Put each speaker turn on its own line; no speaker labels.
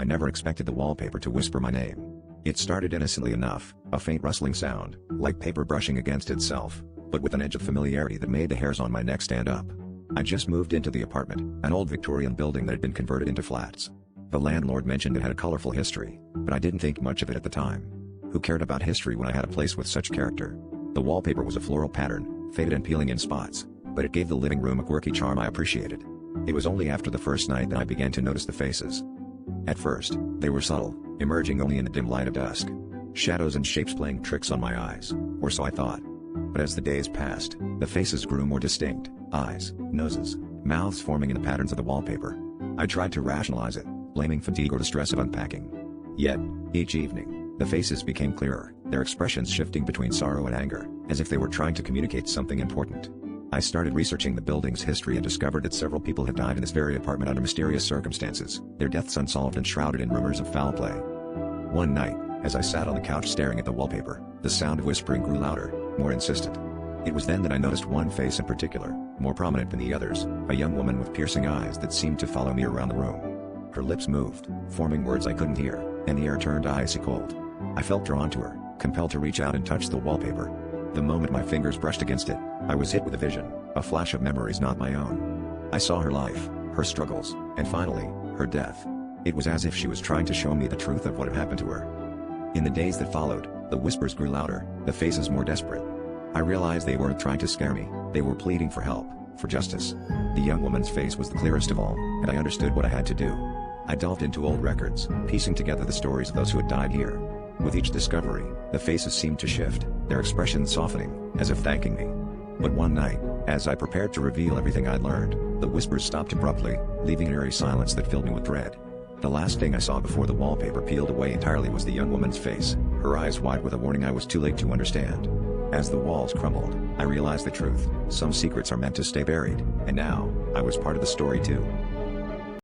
I never expected the wallpaper to whisper my name. It started innocently enough, a faint rustling sound, like paper brushing against itself, but with an edge of familiarity that made the hairs on my neck stand up. I just moved into the apartment, an old Victorian building that had been converted into flats. The landlord mentioned it had a colorful history, but I didn't think much of it at the time. Who cared about history when I had a place with such character? The wallpaper was a floral pattern, faded and peeling in spots, but it gave the living room a quirky charm I appreciated. It was only after the first night that I began to notice the faces. At first, they were subtle, emerging only in the dim light of dusk. Shadows and shapes playing tricks on my eyes, or so I thought. But as the days passed, the faces grew more distinct, eyes, noses, mouths forming in the patterns of the wallpaper. I tried to rationalize it, blaming fatigue or the stress of unpacking. Yet, each evening, the faces became clearer, their expressions shifting between sorrow and anger, as if they were trying to communicate something important. I started researching the building's history and discovered that several people had died in this very apartment under mysterious circumstances, their deaths unsolved and shrouded in rumors of foul play. One night, as I sat on the couch staring at the wallpaper, the sound of whispering grew louder, more insistent. It was then that I noticed one face in particular, more prominent than the others, a young woman with piercing eyes that seemed to follow me around the room. Her lips moved, forming words I couldn't hear, and the air turned icy cold. I felt drawn to her, compelled to reach out and touch the wallpaper. The moment my fingers brushed against it, I was hit with a vision, a flash of memories not my own. I saw her life, her struggles, and finally, her death. It was as if she was trying to show me the truth of what had happened to her. In the days that followed, the whispers grew louder, the faces more desperate. I realized they weren't trying to scare me, they were pleading for help, for justice. The young woman's face was the clearest of all, and I understood what I had to do. I delved into old records, piecing together the stories of those who had died here. With each discovery, the faces seemed to shift, their expressions softening, as if thanking me. But one night, as I prepared to reveal everything I'd learned, the whispers stopped abruptly, leaving an eerie silence that filled me with dread. The last thing I saw before the wallpaper peeled away entirely was the young woman's face, her eyes wide with a warning I was too late to understand. As the walls crumbled, I realized the truth. Some secrets are meant to stay buried, and now, I was part of the story too.